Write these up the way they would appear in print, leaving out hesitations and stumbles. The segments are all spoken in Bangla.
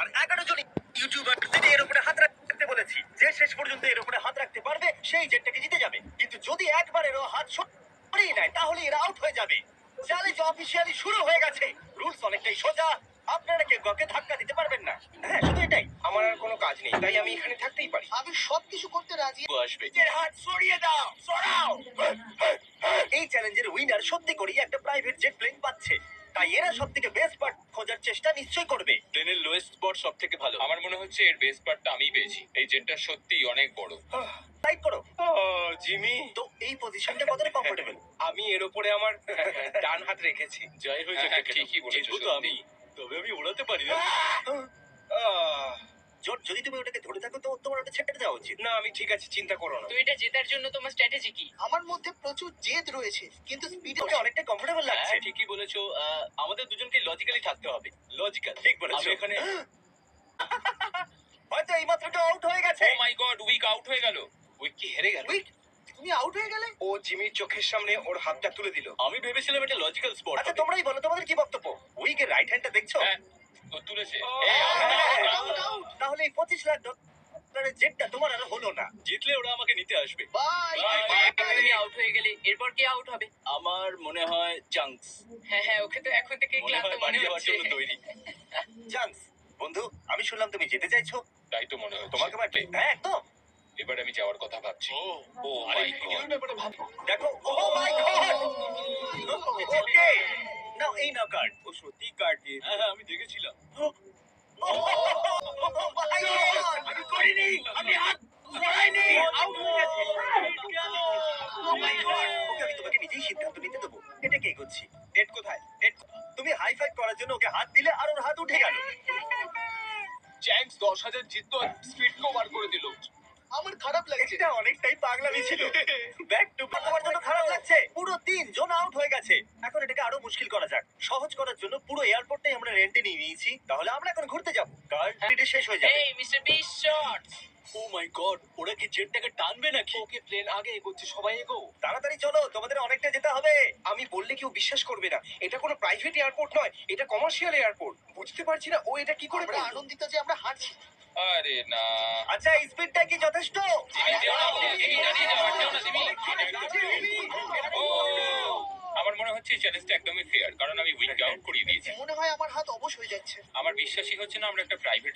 আর 11 জন ইউটিউবারদের এর উপরে হাত রাখতে বলেছি। যে শেষ পর্যন্ত এর উপরে হাত রাখতে পারবে সেই জেটটাকে জিতে যাবে। কিন্তু যদি একবার এরও হাত সরিয়ে নেয় তাহলে এরা আউট হয়ে যাবে। চ্যালেঞ্জ অফিসিয়ালি শুরু হয়ে গেছে। রুলস অনেকটাই সোজা। আপনারা কেউ কাউকে ধাক্কা দিতে পারবেন না। হ্যাঁ, শুধু এটাই। আমার আর কোনো কাজ নেই, তাই আমি এখানে থাকতেই পারি। আমি সবকিছু করতে রাজি। আসবে। নিজের হাত সরিয়ে দাও, সরাও। এই চ্যালেঞ্জের উইনার সত্যি করেই একটা প্রাইভেট জেট প্লেন পাচ্ছে। তাই এরা সবথেকে বেস্ট পার্ট খোঁজার চেষ্টা নিশ্চয়ই করবে। প্লেনের লোয়েস্ট স্পট সব থেকে ভালো। আমার মনে হচ্ছে এর বেস্ট পার্টটা আমি পেয়েছি। এই জেটটা সত্যিই অনেক বড়। টাইপ করো। জিমি, তো এই পজিশনটা কতটা কমফোর্টেবল? আমি এর উপরে আমার ডান হাত রেখেছি। জয় হয়েছে, হ্যাঁ, ঠিকই বলেছো। জিতবো তো আমি, তবে আমি উড়াতে পারি না। যদি তুমি ওটাকে ধরে থাকো তো তোমার ওটা ছেড়ে দেওয়া উচিত। না, আমি ঠিক আছে, চিন্তা করো না। তো এটা জেতার জন্য তোমার স্ট্র্যাটেজি কি? আমার মধ্যে প্রচুর জেদ রয়েছে, কিন্তু স্পিডে ওকে অনেকটা কমফোর্টেবল লাগছে। হ্যাঁ, ঠিকই বলেছো। আমাদের দুজনকে লজিক্যালি থাকতে হবে। লজিক্যাল, ঠিক বলেছো। আমি এখানে হয়তো এইমাত্র আউট হয়ে গেছে। ও মাই গড, উইক আউট হয়ে গেল। উইক কি হেরে গেল? উইক, তুমি আউট হয়ে গেলে? ও জিমির চোখের সামনে ওর হাতটা তুলে দিল। আমি ভেবেছিলাম এটা লজিক্যাল স্পট। আচ্ছা তোমরাই বলো তোমাদের কি বক্তব্য। উইকের রাইট হ্যান্ডটা দেখছো? হ্যাঁ, ও তুলেছে। তাহলে এই 25 লাখ ডলারের জেটটা তোমার আর হলো না। জিতলে ওরা আমাকে নিতে আসবে। বাই। তুমি আউট হয়ে গেলে এরপর কে আউট হবে? আমার মনে হয় চাঙ্কস হ্যাঁ, ওকে তো এখন থেকে মনে ক্লান্ত হয় মনে বাড়ি যাওয়ার হচ্ছে। জন্য তৈরি। চান্স বন্ধু, আমি শুনলাম তুমি যেতে চাইছো। তাই তো মনে হচ্ছে। তোমাকে মারলে? হ্যাঁ একদম। এবার আমি যাওয়ার কথা ভাবছি। ও আরে মাই ভিডিওর গড। ব্যাপারে ভাবো। দেখো, ও মাই গড। ওকে, নাও এই নাও কার্ড। ও সত্যি কার্ড দিয়ে। হ্যাঁ, আমি দেখেছিলাম। আমি করিনি, আমি হাত সরাইনি। আউট হয়ে গেছে। ও মাই গড। ওকে, আমি তোমাকে নিজেই সিদ্ধান্ত নিতে দেবো। এটা কে করছি? ডেট কোথায়? ডেট তুমি হাই ফাইভ করার জন্য ওকে হাত দিলে আর ওর হাত উঠে গেল। চ্যাঙ্কস 10,000 জিততো আর স্পিড কভার করে দিল। আমার খারাপ লাগছে। এটা অনেকটাই পাগলামি ছিল। ব্যাক টু ব্যাক তোমার জন্য খারাপ লাগছে। পুরো 3 জন আউট হয়ে গেছে। এখন এটাকে আরো মুশকিল করা যাক। সহজ করার জন্য পুরো এয়ারপোর্টটাই আমরা রেন্টে নিয়ে নিয়েছি। তাহলে আমরা এখন ঘুরতে যাব। কারণ এটা শেষ হয়ে যাবে। এই মিস্টার বিশ শটস। ও মাই গড, ওরা কি জেটটাকে টানবে নাকি? ওকে, প্লেন আগে এগোচ্ছে, সবাই এগো। তাড়াতাড়ি চলো, তোমাদের অনেকটা যেতে হবে। আমি বললে কেউ বিশ্বাস করবে না। এটা কোনো প্রাইভেট এয়ারপোর্ট নয়, এটা কমার্শিয়াল এয়ারপোর্ট। বুঝতে পারছি না ও এটা কি করে আমরা করলো। আনন্দিত যে আমরা হারছি। আরে না। আচ্ছা, এই স্পিডটা কি যথেষ্ট? জিমি, যেও না, জিমি, দাঁড়িয়ে যাও, যেও না, জিমি। ও, আমার মনে হচ্ছে এই চ্যালেঞ্জটা একদমই ফেয়ার, কারণ আমি উইক আউট করিয়ে দিয়েছি। মনে হয় আমার হাত অবশ হয়ে যাচ্ছে। আমার বিশ্বাসই হচ্ছে না আমরা একটা প্রাইভেট।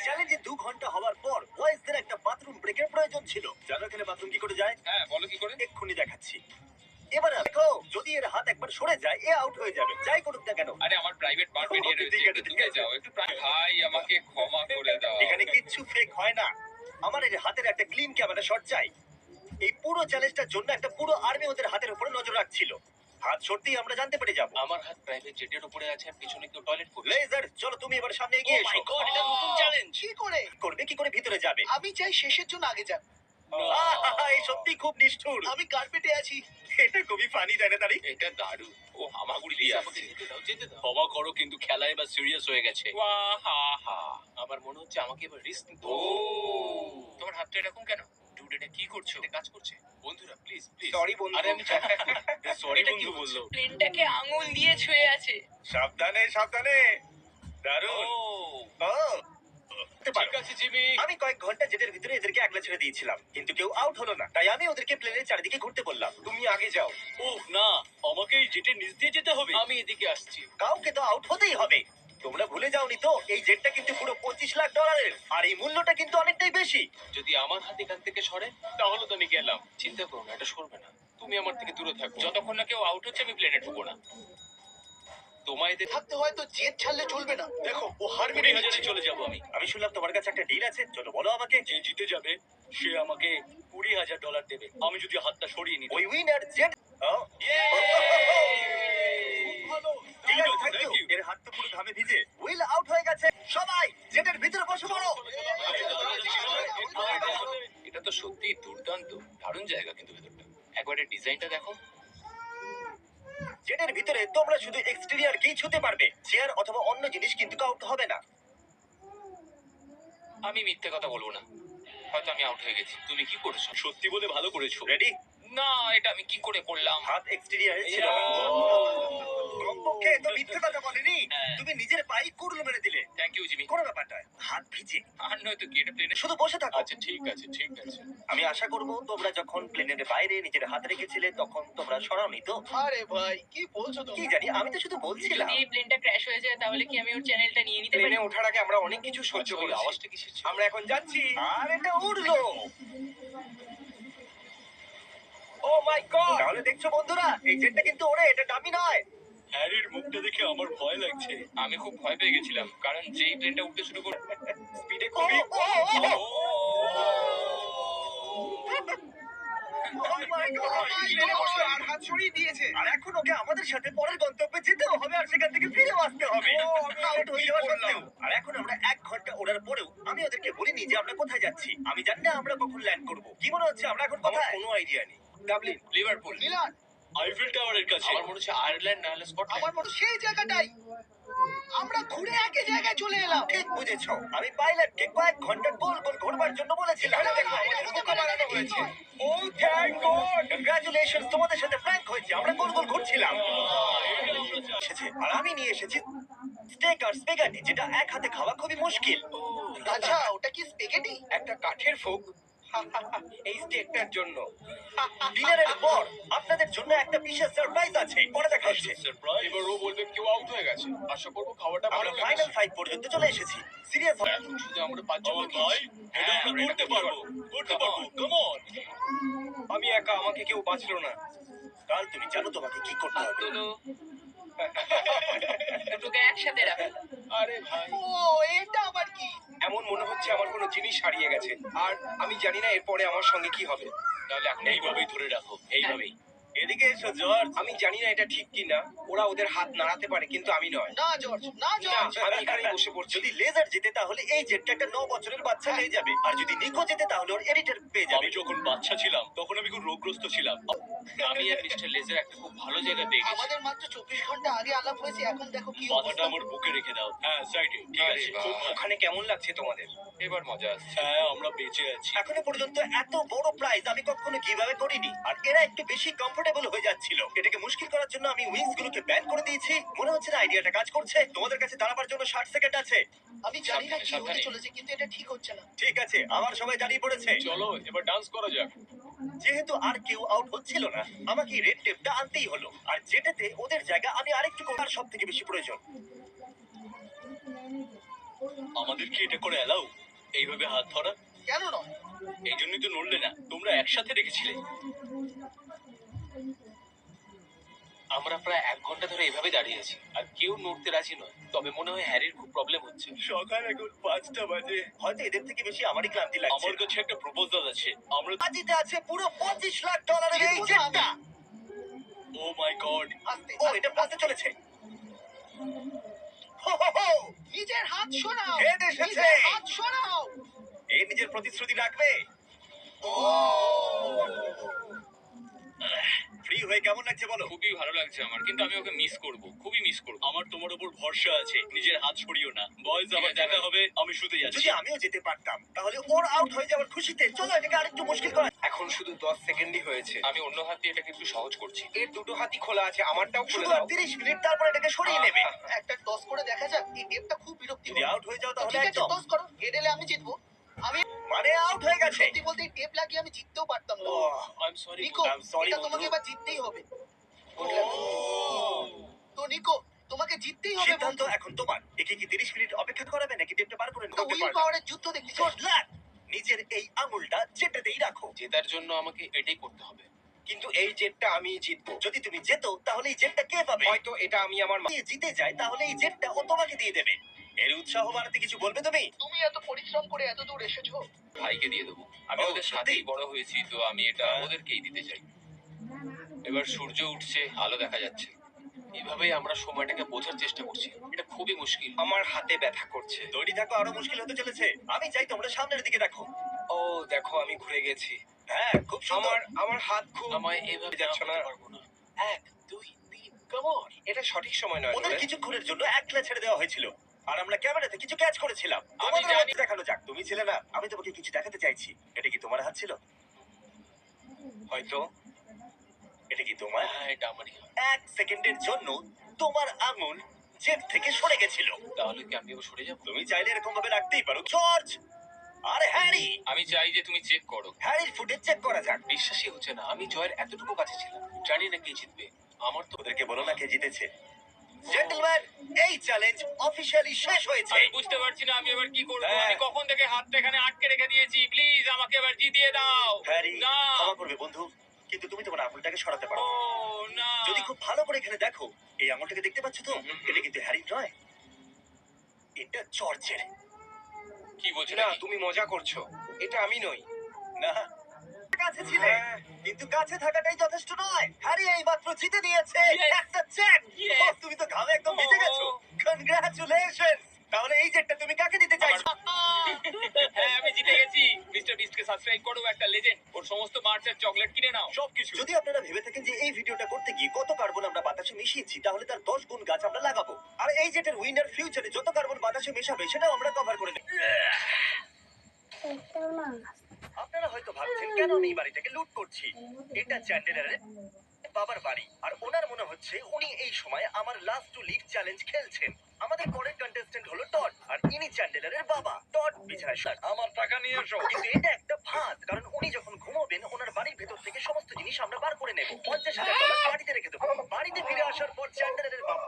চ্যালেঞ্জে 2 ঘন্টা হওয়ার পর বয়েজদের একটা বাথরুম ব্রেকের প্রয়োজন ছিল। জানো এখানে বাথরুম কি করে যায়? হ্যাঁ, বলো কি করে? এক্ষুনি দেখাচ্ছি। এবারে দেখো, যদি এর হাত একবার সরে যায় এ আউট হয়ে যাবে, যাই করুক না কেন। আরে আমার প্রাইভেট পার্ট বেরিয়ে রয়েছে, ঠিক আছে, একটু ঠিক দূরে আছে। যাও, একটু ভাই আমাকে ক্ষমা করে দাও। এখানে কিচ্ছু ফেক হয় না। আমার এই হাতের একটা ক্লিন ক্যামেরা শট চাই। এই পুরো চ্যালেঞ্জটার জন্য একটা পুরো আর্মি ওদের হাতের উপরে নজর রাখছিল। হাত সরতেই আমরা জানতে পেরে যাব। আমার হাত প্রাইভেট জেটের উপরে আছে আর পিছনে কেউ টয়লেট করছে। লেজার, চলো তুমি এবার সামনে এগিয়ে এসো। এটা নতুন চ্যালেঞ্জ। কি করে? করবে কি করে ভিতরে যাবে? আমি চাই শেষের জন্য আগে যান। এই সত্যি খুব নিষ্ঠুর। আমি কার্পেটে আছি। এটা খুবই ফানি, তাই না তারি? এটা দারুণ। ও হামাগুড়ি দিয়ে আমাকে আসছে। যেতে দাও, যেতে দাও। ক্ষমা করো, কিন্তু খেলা এবার সিরিয়াস হয়ে গেছে। ওয়াহাহা। আমার মনে হচ্ছে আমাকে এবার রিস্ক নিতে ও, হবে। তোমার হাতটা এরকম কেন? ডুড, এটা কি করছো? এটা কাজ করছে। বন্ধুরা প্লিজ প্লিজ। সরি বন্ধু। আরে আমি সরি এটা কি বন্ধু বললো। প্লেনটাকে আঙুল দিয়ে ছুঁয়ে আছে। সাবধানে, সাবধানে। দারুণ। ও, হতে পারে। ঠিক আছে জিমি। আমি কয়েক ঘন্টা জেটের ভিতরে এদেরকে একলা ছেড়ে দিয়েছিলাম, কিন্তু কেউ আউট হলো না। তাই আমি ওদেরকে প্লেনের চারিদিকে ঘুরতে বললাম। তুমি আগে যাও। ও না, আমাকে এই জেটের নিচ দিয়ে যেতে হবে। আমি এদিকে আসছি। কাউকে তো আউট হতেই হবে। তোমরা ভুলে যাওনি তো, এই জেটটা কিন্তু পুরো 25 লাখ ডলারের, আর এই মূল্যটা কিন্তু অনেকটাই বেশি। যদি আমার হাত এখান থেকে সরে তাহলে তো আমি গেলাম। চিন্তা করো না, এটা সরবে না। তুমি আমার থেকে দূরে থাকো। যতক্ষণ না কেউ আউট হচ্ছে আমি প্লেনে ঢুকবো না। তোমায় এদের থাকতে হয়তো জেদ ছাড়লে চলবে না। দেখো, ও হার মেনে নিচ্ছে। চলে যাবো আমি। আমি শুনলাম তোমার কাছে একটা ডিল আছে, চলো বলো আমাকে। যে জিতে যাবে সে আমাকে $20,000 দেবে, আমি যদি হাতটা সরিয়ে নিই। ওই উইনার জেট। ঠিক আছে, thank you। এর হাত তো পুরো ঘামে ভিজে। উইল আউট হয়ে গেছে। সবাই জেটের ভিতরে বসে পড়ো। এটা তো সত্যি দুর্দান্ত, দারুণ জায়গা কিন্তু ভেতরটা। একবার এর ডিজাইনটা দেখো। জেটের ভিতরে তোমরা শুধু এক্সটেরিয়রকেই ছুতে পারবে, চেয়ার অথবা অন্য জিনিস কিন্তু আউট হবে না। আমি মিথ্যে কথা বলবো না, হয়তো আমি আউট হয়ে গেছি। তুমি কি করেছো? সত্যি বলে ভালো করেছো। রেডি? না, এটা আমি কি করে করলাম? হাত এক্সটেরিয়রে ছিল না। কমপক্ষে তো মিথ্যে কথা বলেনি। হ্যাঁ। তুমি নিজের পায়ে কুড়ুল মেরে দিলে। Thank you Jimmy. কোনো ব্যাপার নয়, হাত ভিজে। আর নয়তো কি এটা প্লেনে। শুধু বসে থাকো। আচ্ছা ঠিক আছে ঠিক আছে। আমি আশা করব তোমরা যখন প্লেনের বাইরে নিজের হাত রেখেছিলে তখন তোমরা সরাওনি তো। আরে ভাই কি বলছো কি তুমি? জানি, আমি তো শুধু বলছিলাম। যদি এই প্লেনটা ক্র্যাশ হয়ে যায় তাহলে কি আমি ওর চ্যানেলটা নিয়ে নিতে পারি? প্লেনে ওঠার আগে আমরা অনেক কিছু সহ্য আচ্ছা, ওই করেছি। আওয়াজটা কিসের ছিল? আমরা এখন যাচ্ছি। আর এটা উড়লো। ও মাই গড! তাহলে দেখছো বন্ধুরা, এই জেটটা কিন্তু ওড়ে, এটা ডামি নয়। হ্যারির মুখটা দেখে আমার ভয় লাগছে। আমি খুব ভয় পেয়ে গেছিলাম কারণ যেই প্লেনটা উঠতে শুরু করে স্পিডে ও, খুবই ও, ও, ও। Oh my God! প্লেনে বসলো আর হাত সরিয়ে দিয়েছে। আর এখন ওকে আমাদের সাথে পরের গন্তব্যে যেতেও হবে আর সেখান থেকে ফিরেও আসতে হবে। ও, আমি Out হয়ে যাওয়া কি করলাম? সত্ত্বেও। আর এখন আমরা 1 ঘন্টা ওড়ার পরেও আমি ওদেরকে বলিনি যে আমরা কোথায় যাচ্ছি। আমি জানি না আমরা কখন ল্যান্ড করব। কি মনে হচ্ছে আমরা এখন আমার কোথায়? কোনো আইডিয়া নেই। ডাবলিন। লিভারপুল, মিলান, আইফেল টাওয়ারের কাছে। আমার মনে হচ্ছে আয়ারল্যান্ড না হলে স্কটল্যান্ড। আমার মনে সেই জায়গাটাই। আমরা ঘুরে একই জায়গায় চলে এলাম। ঠিক বুঝেছো, আমি পাইলটকে কয়েক ঘন্টা গোল গোল ঘোরবার জন্য বলেছিলাম। এখানে দেখো, আমাদের এটা বোকা বানানো হয়েছে। ও থ্যাংক গড, কংগ্রাচুলেশনস, তোমাদের সাথে প্র্যাঙ্ক হয়েছে। আমরা গোল গোল ঘুরছিলাম। এসেছে, আর আমি নিয়ে এসেছি স্টেক আর স্পেগাটি, যেটা এক হাতে খাওয়া খুবই মুশকিল। আচ্ছা, ওটা কি স্পেগেটি? একটা কাঠের ফোক এই স্টেকটার জন্য। ডিনারের পর আপনাদের জন্য একটা বিশেষ সারপ্রাইজ আছে, পরে দেখা হচ্ছে। সারপ্রাইজ। এবার ও বলবে কেউ আউট হয়ে গেছে। আশা করবো খাওয়াটা আমরা ভালো ফাইনাল লেগেছে। 5 পর্যন্ত চলে এসেছি। সিরিয়াস এখন শুধু আমরা পাঁচজন ভাই, এটা আমরা করতে পারবো। করতে পারবো। Come on. আমি একা, আমাকে কেউ বাঁচলো না। কাল তুমি জানো তোমাকে কি করতে হাত হবে। তোলো। দুটোকে একসাথে রাখো। আরে ভাই, ও, এটা আবার কি? এমন মনে হচ্ছে আমার কোনো জিনিস হারিয়ে গেছে। আর আমি জানি না এরপরে আমার সঙ্গে কি হবে। তাহলে এখন এইভাবেই ধরে রাখো, এইভাবেই। এদিকে এসো জর্জ। আমি জানি না এটা ঠিক কি না। ওরা ওদের হাত নাড়াতে পারে কিন্তু আমি নয়। না জর্জ, না না, জর্জ। আমি এখানেই বসে পড়ছি। যদি লেজার জেতে তাহলে এই জেটটা একটা 9 বছরের বাচ্চা পেয়ে যাবে, আর যদি নিকো জেতে তাহলে ওর এডিটর পেয়ে যাবে। আমি যখন বাচ্চা ছিলাম তখন আমি খুব রোগগ্রস্ত ছিলাম। আমি আর মিস্টার লেজার একটা খুব ভালো জায়গা পেয়ে গেছি। আমাদের মাত্র 24 ঘন্টা আগে আলাপ হয়েছে, এখন দেখো কি মাথাটা অবস্থা। আমার বুকে রেখে দাও। হ্যাঁ সাইডে, ঠিক আরে আছে। বাহ, খুব ভালো। ওখানে কেমন লাগছে তোমাদের? এবার মজা আসছে। হ্যাঁ, আমরা বেঁচে আছি। এখনো পর্যন্ত এত বড় প্রাইজ আমি কখনো কিভাবে করিনি, আর এরা একটু বেশি কমফোর্টেবল হয়ে যাচ্ছিল। এটাকে মুশকিল করার জন্য আমি উইংস গুলোকে ব্যান করে দিয়েছি। মনে হচ্ছে না আইডিয়াটা কাজ করছে। তোমাদের কাছে দাঁড়াবার জন্য 60 সেকেন্ড আছে। আমি জানি না কি হতে সাবধানে। চলেছে, কিন্তু এটা ঠিক হচ্ছে না। ঠিক আছে, আবার সবাই দাঁড়িয়ে পড়েছে। চলো এবার ডান্স করা যাক। যেহেতু আর কেউ আউট হচ্ছিল না, আমাকে রেড টেপটা আনতেই হলো। আর যেটাতে ওদের জায়গা আমি আরেকটু করার সব থেকে বেশি প্রয়োজন। আমাদের কি এটা করে এলাও, এইভাবে হাত ধরা? কেন নয়? এই জন্যই তো নড়লে না, তোমরা একসাথে রেখেছিলে। আমরা প্রায় 1 ঘন্টা ধরে এভাবে দাঁড়িয়ে আছি আর কেউ নড়তে রাজি নয়। তবে মনে হয় হ্যারির খুব প্রবলেম হচ্ছে। সকাল এখন 5টা বাজে, হয়তো এদের থেকে বেশি আমারই ক্লান্তি লাগছে। আমার কাছে একটা প্রপোজাল আছে। আমরা বাজিতে আছে পুরো 25 লাখ ডলারের এই জেটটা। ও মাই গড, আস্তে ও, এটা পড়তে চলেছে। হো, হো, হো। নিজের হাত সরাও। হেড এসেছে। নিজের হাত সরাও। এ নিজের প্রতিশ্রুতি রাখবে। ফ্রি হয়ে কেমন লাগছে বলো? খুবই ভালো লাগছে আমার, কিন্তু আমি ওকে মিস করব, খুবই মিস করব। আমার তোমার উপর ভরসা আছে, নিজের হাত ছড়িও না। বয়স আবার দেখা হবে, আমি শুতে যাচ্ছি। যদি আমিও যেতে পারতাম তাহলে ওর আউট হয়ে যাওয়ার খুশিতে চলো এটাকে আরেকটু মুশকিল করা। এখন শুধু 10 সেকেন্ডই হয়েছে। আমি অন্য হাত দিয়ে এটাকে একটু সহজ করছি। এর দুটো হাতই খোলা আছে, আমারটাও খুলে শুধু আর দাও। 30 মিনিট, তারপর এটাকে সরিয়ে নেবে। একটা টস করে দেখা যাক। এই টেপটা খুব বিরক্তি। যদি আউট হয়ে যাও তাহলে ঠিক আছে, একদম টস করো। হেড এলে আমি জিতবো। আমি মানে আউট হয়ে গেছে। সত্যি বলতে এই টেপ লাগিয়ে আমি জিততেও পারতাম না। I am sorry. Nico, I'm sorry, এটা তোমাকে বন্ধু। এবার জিততেই হবে। তো নিকো, তোমাকে জিততেই হবে সিদ্ধান্ত বন্ধু। এখন তোমার। একে কি 30 মিনিট অপেক্ষা করাবে নাকি টেপটা বার করে তো নিতে উইল পারবে? পাওয়ারের যুদ্ধ দেখতে চাই। Good luck! নিজের এই আঙুলটা যেটাতেই রাখো। জেতার জন্য আমাকে এটাই করতে হবে। কিন্তু এই জেটটা আমি জিতবো। যদি তুমি জেতো তাহলে এই জেটটা কে পাবে? হয়তো এটা আমি আমার যদি জিতে যায় তাহলে এই জেটটা ও তোমাকে দিয়ে দেবে। এর উৎসাহ বাড়াতে কিছু বলবে তুমি? তুমি এত পরিশ্রম করে এত দূর এসেছো। ভাইকে দিয়ে দেবো। আমি ও, ওদের সত্যি? সাথেই বড় হয়েছি, তো আমি এটা ওদেরকেই দিতে চাই। এবার সূর্য উঠছে, আলো দেখা যাচ্ছে। এভাবেই আমরা সময়টাকে বোঝার চেষ্টা করছি। এটা খুবই মুশকিল। আমার হাতে ব্যথা করছে। তৈরি থাকো, আরো মুশকিল হতে চলেছে। আমি চাই তোমরা সামনের দিকে দেখো। ও দেখো, আমি ঘুরে গেছি। হ্যাঁ, খুব সুন্দর। আমার হাত খুব আমায় এভাবে যাচ্ছ না। পারবো না। 1 2 3 কাম অন। এটা সঠিক সময় নয়। ওদের নোলান। কিছুক্ষণের জন্য একলা ছেড়ে দেওয়া হয়েছিল আর আমরা ক্যামেরাতে কিছু ক্যাচ করেছিলাম। তোমাদের জানি। মধ্যে দেখানো যাক। তুমি ছিলে না, আমি তোমাকে কিছু দেখাতে চাইছি। এটা কি তোমার হাত ছিল? হয়তো এটা কি তোমার? হ্যাঁ, এটা আমারই। 1 সেকেন্ডের জন্য তোমার আঙুল জেট থেকে সরে গেছিল। তাহলে কি আমি এবার সরে যাবো? তুমি চাইলে এরকম ভাবে রাখতেই পারো। জর্জ আর হ্যারি, আমি চাই যে তুমি চেক করো। হ্যারির ফুটেজ চেক করা যাক। বিশ্বাসই হচ্ছে না, আমি জয়ের এতটুকু কাছে ছিলাম। জানি না কে জিতবে। আমার তো ওদেরকে বলো না কে জিতেছে। জেন্টলম্যান, এই চ্যালেঞ্জ অফিসিয়ালি শেষ হয়েছে। আমি বুঝতে পারছি না আমি এবার কি করবো। হ্যাঁ। আমি কখন থেকে হাতটা এখানে আটকে রেখে দিয়েছি। প্লিজ আমাকে এবার জিতিয়ে দাও। হ্যারি, না। ক্ষমা করবে বন্ধু, কিন্তু তুমি তোমার আঙুলটাকে সরাতে ও পারো। না। যদি খুব ভালো করে এখানে দেখো, এই আঙুলটাকে দেখতে পাচ্ছ তো? হুম। এটা কিন্তু হ্যারির নয়, এটা জর্জের। কি বলছো না নাকি? তুমি মজা করছো, এটা আমি নই। না, কাছে ছিলে, কিন্তু কাছে থাকাটাই যথেষ্ট নয়। হ্যারি এইমাত্র জিতে নিয়েছে Yes! একটা চেক। Yes! তুমি তো ঘামে একদম ভিজে গেছো। কনগ্রাচুলেশনস। তাহলে এই চেকটা তুমি কাকে দিতে চাইছো? হ্যাঁ আমি জিতে গেছি। মিস্টার বিস্টকে সাবস্ক্রাইব করো, একটা লেজেন্ড। ওর সমস্ত মার্চের চকলেট কিনে নাও, সবকিছু। যদি আপনারা ভেবে থাকেন যে এই ভিডিওটা করতে গিয়ে কত কার্বন আমরা বাতাসে মিশিয়েছি, তাহলে তার 10 গুণ গাছ আমরা লাগাবো। আর এই জেটের উইনার ফিউচারে যত কার্বন বাতাসে মেশাবে সেটাও আমরা কভার করে নেব। আপনারা হয়তো ভাবছেন কেন আমি এই বাড়িটাকে লুট করছি। এটা চ্যান্ডেলারের বাবার বাড়ি, আর ওনার মনে হচ্ছে উনি এই সময় আমার লাস্ট টু লিভ চ্যালেঞ্জ খেলছেন। আমাদের পরের কন্টেস্ট্যান্ট হলো টড, আর ইনি চ্যান্ডেলারের বাবা। টড বিছানায় শুয়ে। আমার টাকা নিয়ে এসো। কিন্তু এটা একটা ফাঁদ, কারণ উনি যখন ঘুমোবেন ওনার বাড়ির ভেতর থেকে সমস্ত জিনিস আমরা বার করে নেব। $50,000 বাড়িতে রেখে দেবো। বাড়িতে ফিরে আসার পর চ্যান্ডেলারের বাবা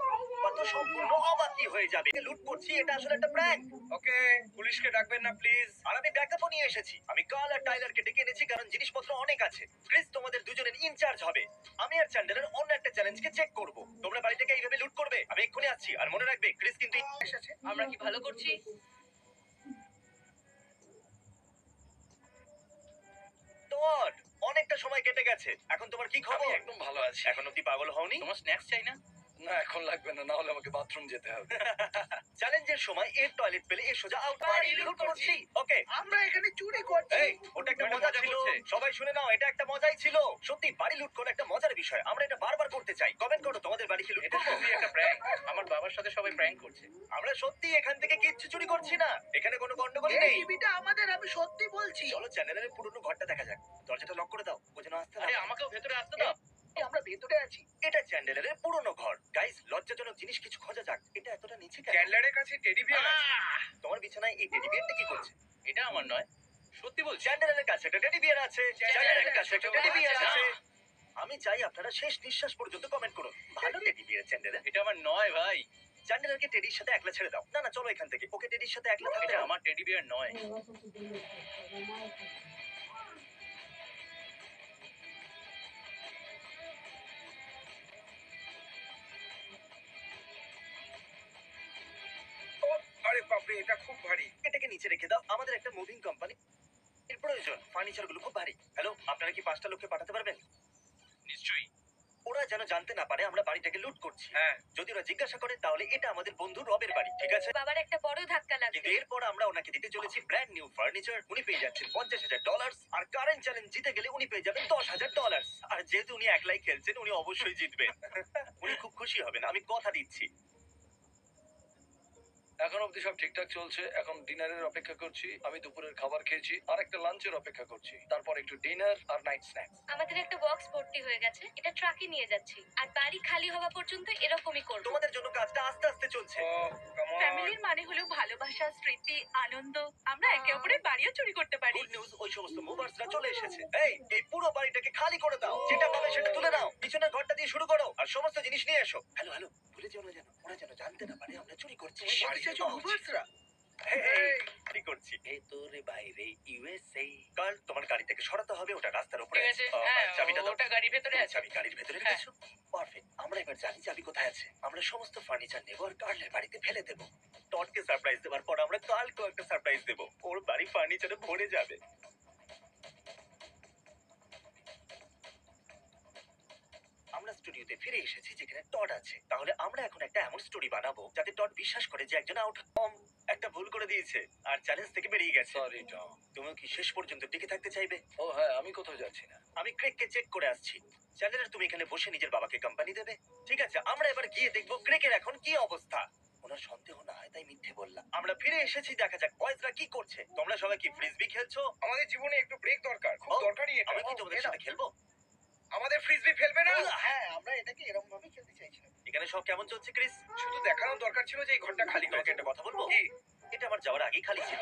তো সম্পূর্ণ অবাকি হয়ে যাবে। লুট করছি, এটা আসলে একটা প্র্যাঙ্ক। ওকে, পুলিশকে ডাকবেন না প্লিজ। আর আমি ব্যাকআপও নিয়ে এসেছি। আমি কার্ল আর টাইলারকে ডেকে এনেছি কারণ জিনিসপত্র অনেক আছে। ক্রিস তোমাদের দুজনের ইনচার্জ হবে। আমি আর চ্যান্ডেলার অন্য একটা চ্যালেঞ্জকে চেক করব। তোমরা বাড়িটাকে এইভাবে লুট করবে। আমি এক্ষুনি আসছি। আর মনে রাখবে, ক্রিস কিন্তু এসেছে। আমরা কি ভালো করছি? টড, অনেকটা সময় কেটে গেছে। এখন তোমার কি খবর? আমি একদম ভালো আছি। এখন অব্দি পাগল হওনি? তোমার স্ন্যাক্স চাই না? না এখন লাগবে না, না হলে আমাকে বাথরুম যেতে হবে। চ্যালেঞ্জের সময় এর টয়লেট পেলে এর সোজা আউট। বাড়ি লুট করছি। ওকে, আমরা এখানে চুরি করছি। এই, ওটা একটা মজা ছিল। সবাই শুনে নাও, এটা একটা মজাই ছিল। সত্যি বাড়ি লুট করা একটা মজার বিষয়। আমরা এটা বারবার করতে চাই। কমেন্ট করো তোমাদের বাড়ি কি লুট এটা করবো? সত্যি একটা প্র্যাঙ্ক। আমার বাবার সাথে সবাই প্র্যাঙ্ক করছে। আমরা সত্যি এখান থেকে কিচ্ছু চুরি করছি না। এখানে কোনো গন্ডগোল এই নেই। টিভিটা আমাদের, আমি সত্যি বলছি। চলো চ্যানেলের পুরনো ঘরটা দেখা যাক। দরজাটা লক করে দাও, ও যেন আসতে না আরে পারে। আমাকেও ভেতরে আসতে দাও। এই, আমরা ভেতরে আছি। এটা চ্যান্ডেলারের পুরনো ঘর। গাইস, লজ্জাজনক জিনিস কিছু খোঁজা যাক। এটা এতটা নিচে কেন? ক্যান্ডলারের কাছে টেডি বিয়ার আছে। তোমার বিছানায় এই টেডি বিয়ারটা কি করছে? এটা আমার নয়, সত্যি বলছি। চ্যান্ডেলারের কাছে একটা টেডি বিয়ার আছে। চ্যান্ডেলারের কাছে একটা টেডি বিয়ার আছে। আমি চাই আপনারা শেষ নিঃশ্বাস পর্যন্ত কমেন্ট করুন। ভালো টেডি বিয়ার চ্যান্ডেলার। এটা আমার নয় ভাই, চ্যান্ডেলারকে টেডির সাথে একলা ছেড়ে দাও। না না, চলো এখান থেকে। ওকে টেডির সাথে একলা থাকতে এটা দাও। আমার টেডি বিয়ার নয়। ও, আরে বাপরে, এটা খুব ভারী। এটাকে নিচে রেখে দাও। আমাদের একটা মুভিং কোম্পানি এর প্রয়োজন। ফার্নিচার গুলো খুব ভারী। হ্যালো, আপনারা কি 5টা লোককে পাঠাতে পারবেন? নিশ্চয়ই। ওরা যেন জানতে না পারে আমরা বাড়িটাকে লুট করছি। হ্যাঁ, যদি ওরা জিজ্ঞাসা করে তাহলে এটা আমাদের বন্ধু রবের বাড়ি, ঠিক আছে? বাবার একটা বড় ধাক্কা লাগবে। কিন্তু এরপর আমরা ওনাকে দিতে চলেছি ব্র্যান্ড নিউ ফার্নিচার। উনি পেয়ে যাচ্ছেন $50,000, আর কারেন্ট চ্যালেঞ্জ জিতে গেলে উনি পেয়ে যাবেন $10,000। আর যেহেতু উনি একলাই খেলছেন, উনি অবশ্যই জিতবেন। উনি খুব খুশি হবেন, আমি কথা দিচ্ছি। এখন অবধি সব ঠিকঠাক চলছে। এখন ডিনারের অপেক্ষা করছি। আমি দুপুরের খাবার খেয়েছি, আর একটা লাঞ্চের অপেক্ষা করছি। তারপর একটু ডিনার আর নাইট স্ন্যাক্স। আমাদের একটা বক্স ভর্তি হয়ে গেছে, এটা ট্রাকে নিয়ে যাচ্ছি, আর বাড়ি খালি হওয়া পর্যন্ত এরকমই করব। তোমাদের জন্য কাজটা আস্তে আস্তে চলছে। ও কাম অন। ফ্যামিলির মানে হলো ভালোবাসা, স্মৃতি, আনন্দ। আমরা একে অপরের বাড়িও চুরি করতে পারি। গুড নিউজ, ওই সমস্ত মুভার্সরা চলে এসেছে। এই পুরো বাড়িটাকে খালি করে দাও। যেটা পাবে সেটা তুলে নাও। পিছনের ঘরটা দিয়ে শুরু করো, আর সমস্ত জিনিস নিয়ে এসো। হ্যালো হ্যালো, ভুলে যেও না যেন। ওরা যেন জানতে না পারে আমরা চুরি করছি। এসেছো মুভার্সরা? কি করছি? ভেতরে বাইরে USA। কাল তোমার গাড়ি থেকে সরাতে হবে, ওটা রাস্তার উপরে ঠিক আছে, হ্যাঁ, চাবিটা দাও। ওটা গাড়ির ভেতরে আছে। চাবি গাড়ির ভেতরে হ্যাঁ। রেখেছো? পারফেক্ট। আমরা এবার জানি চাবি কোথায় আছে। আমরা সমস্ত ফার্নিচার নেব আর কার্লের বাড়িতে ফেলে দেব। টডকে সারপ্রাইজ দেওয়ার পর আমরা কার্লকেও একটা সারপ্রাইজ দেব। ওর বাড়ি ফার্নিচারে ভরে যাবে। আমরা স্টুডিওতে ফিরে এসেছি যেখানে টড আছে। তাহলে আমরা এখন একটা এমন স্টোরি বানাবো যাতে টড বিশ্বাস করে যে একজন আউট একটা ভুল করে দিয়েছে আর চ্যালেঞ্জ থেকে বেরিয়ে গেছে। Sorry Tom. তুমিও কি শেষ পর্যন্ত টিকে থাকতে চাইবে? ও হ্যাঁ, আমি কোথাও যাচ্ছি না। আমি ক্রেককে চেক করে আসছি। চ্যানেলের তুমি এখানে বসে নিজের বাবাকে কোম্পানি দেবে? ঠিক আছে, আমরা এবার গিয়ে দেখবো ক্রেকের এখন কি অবস্থা। ওনার সন্দেহ না হয় তাই মিথ্যে বললাম। আমরা ফিরে এসেছি, দেখা যাক বয়েজরা কি করছে। তোমরা সবাই কি ফ্রিজবি খেলছো? আমাদের জীবনে একটু ব্রেক দরকার, খুব ও, দরকারি এটা। আমি কি তোমাদের সাথে খেলবো? আমাদের ফ্রিজবি ফেলবে না। হ্যাঁ আমরা এটাকে এরকম ভাবে খেলতে চাইছিলাম। এখানে সব কেমন চলছে ক্রিস? শুধু দেখানোর দরকার ছিল যে এই ঘরটা খালি তোমাকে হয়েছে। একটা কথা বলবো? কি? এটা আমার যাওয়ার আগেই খালি ছিল।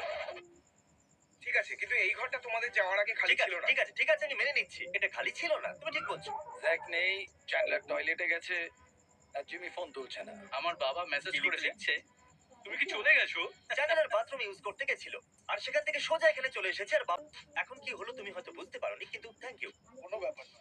ঠিক আছে, কিন্তু এই ঘরটা তোমাদের যাওয়ার আগে খালি ঠিক আছে ছিল না। ঠিক আছে ঠিক আছে, আমি মেনে নিচ্ছি এটা খালি ছিল না, তুমি ঠিক বলছো। জ্যাক নেই, চ্যান্ডলার টয়লেটে গেছে, আর জিমি ফোন তুলছে না। আমার বাবা মেসেজ কি করে লিখছে? লিখছে, তুমি কি চলে গেছো? চ্যানেলের বাথরুম ইউজ করতে গেছিল আর সেখান থেকে সোজা এখানে চলে এসেছে। আর এখন কি হলো তুমি হয়তো বুঝতে পারোনি, কিন্তু থ্যাংক ইউ। কোনো ব্যাপার না।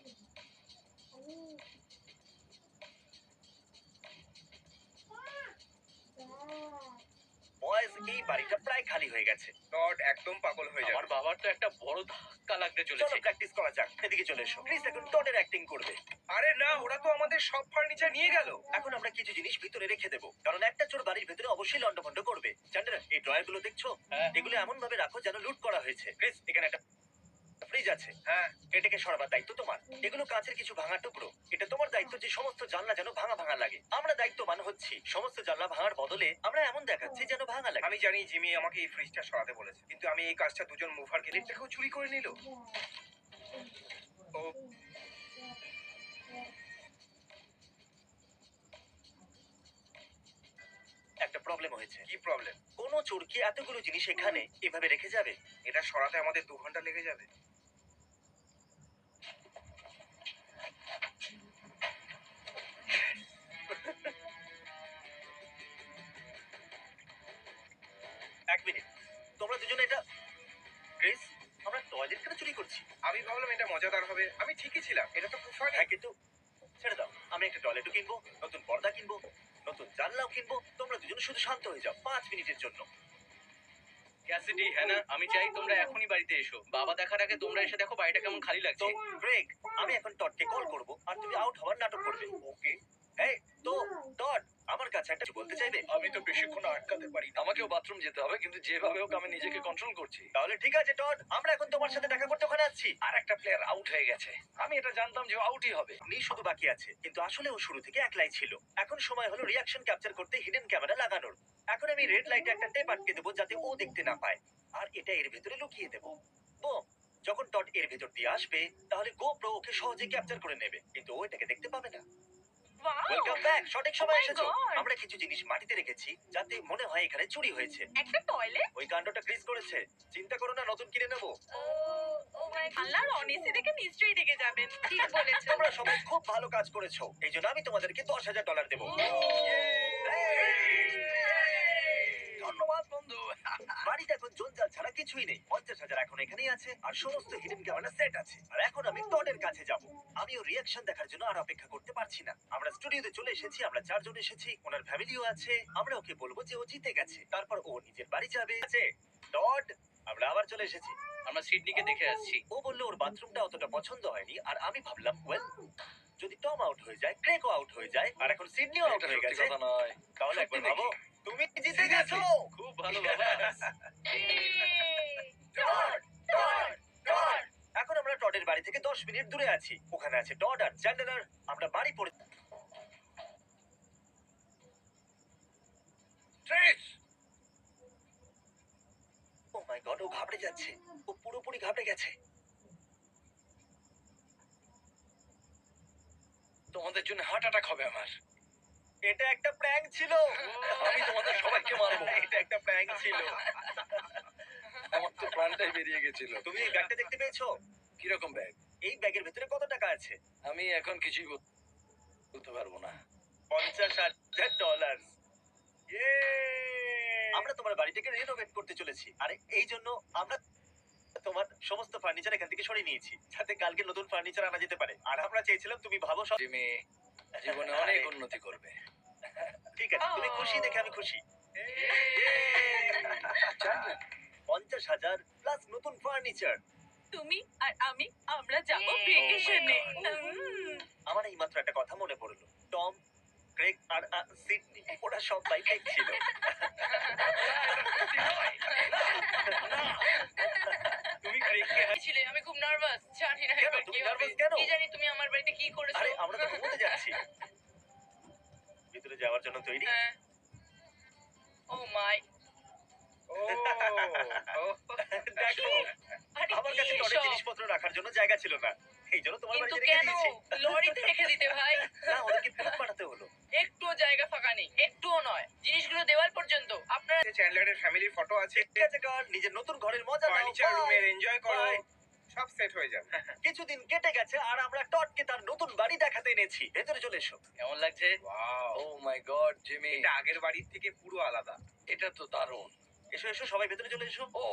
বয়েজ, এই বাড়িটা প্রায় খালি হয়ে গেছে। টড একদম পাগল হয়ে যাবে। আমার বাবার তো একটা বড় ধাক্কা লাগতে চলো চলেছে। প্র্যাকটিস করা যাক, এদিকে চলে এসো। ক্রিস এখন টডের অ্যাক্টিং করবে। আরে না, ওরা তো আমাদের সব ফার্নিচার নিয়ে গেল। এখন আমরা কিছু জিনিস ভিতরে রেখে দেবো, কারণ একটা চোর বাড়ির ভিতরে অবশ্যই লন্ডভন্ড করবে। চ্যান্ডলার, এই ড্রয়ার গুলো দেখছো? হ্যাঁ। এগুলো এমন ভাবে রাখো যেন লুট করা হয়েছে। ক্রিস, এখানে একটা ফ্রিজ আছে। হ্যাঁ, এটাকে সরাবার দায়িত্ব তোমার। এগুলো কাঁচের কিছু ভাঙা টুকরো, এটা তোমার দায়িত্ব যে সমস্ত জানলা যেন ভাঙা ভাঙা লাগে। আমরা দায়িত্ববান হচ্ছি, সমস্ত জানলা ভাঙার বদলে আমরা এমন দেখাচ্ছি যেন ভাঙা লাগে। আমি জানি জিমি আমাকে এই ফ্রিজটা সরাতে বলেছে, কিন্তু আমি এই কাজটা দুজন মুভার গেলেটটাকেও চুরি করে নিল। ও একটা প্রবলেম হয়েছে। কি প্রবলেম? কোনো চোর কি এতগুলো জিনিস এখানে এভাবে রেখে যাবে? এটা সরাতে আমাদের 2 ঘন্টা লেগে যাবে। এক মিনিট, তোমরা দুজনে এটা... ক্রিস, আমরা টয়লেট কেন চুরি করছি? আমি ভাবলাম এটা মজাদার হবে। আমি ঠিকই ছিলাম, এটা তো খুব ফানি। হ্যাঁ, কিন্তু ছেড়ে দাও। আমি একটা টয়লেটও কিনবো, নতুন পর্দা কিনবো, নতুন জানলাও কিনবো। তোমরা দুজন শুধু শান্ত হয়ে যাও 5 মিনিটের জন্য। ক্যাসিডি, হ্যাঁ না, আমি চাই তোমরা এখনই বাড়িতে এসো। বাবা দেখার আগে তোমরা এসে দেখো বাড়িটা কেমন খালি তো লাগছে। গ্রেগ, আমি এখন টডকে কল করব আর তুমি আউট হওয়ার নাটক করবে, ওকে? এই তো টড, আমার কাছে একটা কিছু বলতে চাইবে? আমি তো বেশিক্ষণ আটকাতে পারি না। আমাকেও বাথরুম যেতে হবে, কিন্তু যেভাবে হোক আমি নিজেকে কন্ট্রোল করছি। তাহলে ঠিক আছে টড, আমরা এখন তোমার সাথে দেখা করতে ওখানে আসছি। আর একটা প্লেয়ার আউট হয়ে গেছে, আমি এটা জানতাম যে আউটই হবে। আপনি শুধু বাকি আছে, কিন্তু আসলে ও শুরু থেকে একলাই ছিল। এখন সময় হলো রিয়াকশন ক্যাপচার করতে হিডেন ক্যামেরা লাগানোর। এখন আমি রেড লাইটে একটা টেপ আটকে দেবো যাতে ও দেখতে না পায়, আর এটা এর ভেতরে লুকিয়ে দেবো। বুম! যখন টড এর ভেতর দিয়ে আসবে, তাহলে গোপ্রো ওকে সহজে ক্যাপচার করে নেবে, কিন্তু ও এটাকে দেখতে পাবে না। ওয়াও ওয়েলকাম ব্যাক, সঠিক সময় Oh my এসেছো। God! আমরা কিছু জিনিস মাটিতে রেখেছি যাতে মনে হয় এখানে চুরি হয়েছে। একটা টয়লেট। ওই কাণ্ডটা ক্রিস করেছে, চিন্তা করো না, নতুন কিনে নেবো। ও মাই আল্লাহর অনেসি দেখে নিশ্চয়ই রেগে যাবেন। ঠিক বলেছো। তোমরা সবাই খুব ভালো কাজ করেছো, এই জন্য আমি তোমাদেরকে $10,000 দেবো। ধন্যবাদ বন্ধু। বাড়িতে এখন জঞ্জাল ছাড়া কিছুই নেই। 50,000 এখন এখানেই আছে, আর সমস্ত হিডেন ক্যামেরা সেট আছে। আর এখন আমি টডের কাছে যাব। আমি ওর রিয়াকশন দেখার জন্য আর অপেক্ষা করতে পারছি না। আমরা স্টুডিওতে চলে এসেছি, আমরা 4 জন এসেছি, ওনার ফ্যামিলিও আছে। আমরা ওকে বলবো যে ও জিতে গেছে, তারপর ও নিজের বাড়ি যাবে। আছে টড, আমরা আবার চলে এসেছি। আমরা সিডনিকে দেখে আসছি। ও বললো ওর বাথরুমটা অতটা পছন্দ হয়নি, আর আমি ভাবলাম ওয়েল, যদি টম আউট হয়ে যায়, ক্রেকও আউট হয়ে যায়, আর এখন সিডনিও আউট এটা হয়ে সত্যি গেছে, কথা নয়। তাহলে একবার সত্যি ভাবো, নাকি? তুমি জিতে গেছো। খুব ভালো বাবা। Todd, Todd, Todd. এখন আমরা টডের বাড়ি থেকে 10 মিনিট দূরে আছি। ওখানে আছে টড আর চ্যান্ডলার। আমরা বাড়ি পড়ে... ট্রিস! ও মাই গড, ও ঘাবড়ে যাচ্ছে, ও পুরোপুরি ঘাবড়ে গেছে। তোমাদের জন্য হার্ট অ্যাটাক হবে আমার। এটা একটা প্র্যাঙ্ক ছিল। আমি তোমাদের সবাইকে মারবো। এটা একটা প্র্যাঙ্ক ছিল। আমার তো প্রাণটাই বেরিয়ে গেছিল। তুমি এই ব্যাগটা দেখতে পেয়েছো? কিরকম ব্যাগ? এই ব্যাগের ভিতরে কত টাকা আছে? আমি এখন কিছুই বলতে পারবো না। $50,000। আমরা তোমার বাড়িটাকে রিনোভেট করতে চলেছি, আর এই জন্য আমরা তোমার সমস্ত ফার্নিচার এখান থেকে সরিয়ে নিয়েছি, যাতে কালকে নতুন ফার্নিচার আনা যেতে পারে। আর আমরা চেয়েছিলাম তুমি ভাবো সব... জিমি জীবনে অনেক উন্নতি করবে। ঠিক আছে, তুমি খুশি দেখে আমি খুশি। 50,000 প্লাস নতুন ফার্নিচার। তুমি আর আমি আমরা যাব ভেকেশনে। আমার এই মাত্র একটা কথা মনে পড়লো। টম, ক্রেগ আর সিডনি, ওরা সবাই ফেক ছিল। তুমি ক্রেককে ছিলে আমি খুব নার্ভাস, জানি না কেন? এবার তুমি কি nervous হবে। কেন? কি জানি তুমি আমার বাড়িতে কি করেছো। আরে আমরা তো ঘুমোতে যাচ্ছি। ভিতরে যাওয়ার জন্য তৈরি? হ্যাঁ। ও মাই। ও দেখো, আরে আমার কাছে কি টডের এসব? জিনিসপত্র রাখার জন্য জায়গা ছিল না। এই জন্য তোমার কিন্তু বাড়িতে রেখে কেন দিয়েছি। লরিতে রেখে দিতে ভাই? না, ওদেরকে ফেরত পাঠাতে হলো। একটুও জায়গা ফাঁকা নেই, একটুও নয়, জিনিসগুলো দেওয়াল পর্যন্ত। আপনারা চ্যান্ডলারের ফ্যামিলির ফটো আছে। ঠিক আছে কার্ল, নিজের নতুন ঘরের মজা নাও। Furniture Bye. রুমের এনজয় করো। Bye. সব সেট হয়ে যাবে। কিছুদিন কেটে গেছে আর আমরা টডকে তার নতুন বাড়ি দেখাতে এনেছি। ভেতরে চলে এসো। কেমন লাগছে? ওয়াও, ও মাই গড জিমি, এটা আগের বাড়ির থেকে পুরো আলাদা। এটা তো দারুণ। এসো এসো, সবাই ভেতরে চলে এসো। ও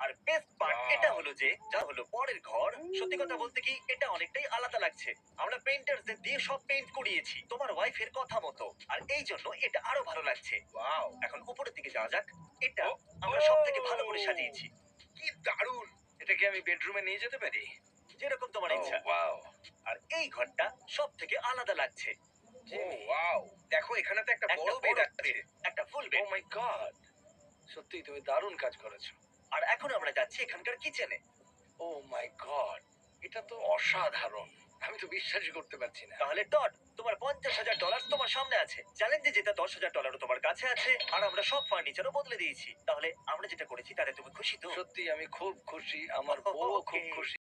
আর বেস্ট পার্ট Wow. এটা হলো যে যা হলো পরের ঘর, সত্যি কথা বলতে কি এটা অনেকটাই আলাদা লাগছে। আমরা পেইন্টারদের দিয়ে সব পেইন্ট করিয়েছি তোমার ওয়াইফের কথা মতো, আর এই জন্য এটা আরো ভালো লাগছে। ওয়াও, এখন উপরের দিকে যাওয়া যাক। এটা ও, আমরা সব থেকে ভালো করে সাজিয়েছি, কি দারুণ। এটা কি আমি বেডরুমে নিয়ে যেতে পারি? যেরকম তোমার ইচ্ছা। ওয়াও আর এই ঘরটা সব থেকে আলাদা লাগছে। ও ওয়াও, দেখো এখানে তো একটা একটা বড় বেড বড় আছে। একটা ফুল ও বেড। মাই গড, সত্যি তুমি দারুণ কাজ করেছো। আর এখন আমরা যাচ্ছি এখানকার কিচেনে। ও মাই গড, এটা তো অসাধারণ, আমি তো বিশ্বাসই করতে পারছি না। তাহলে টড, তোমার $50,000 তোমার সামনে আছে। চ্যালেঞ্জে যেটা $10,000 তোমার কাছে আছে, আর আমরা সব ফার্নিচারও বদলে দিয়েছি। তাহলে আমরা যেটা করেছি তাতে তুমি খুশি তো? সত্যি আমি খুব খুশি, আমার বউ খুব Okay. খুশি।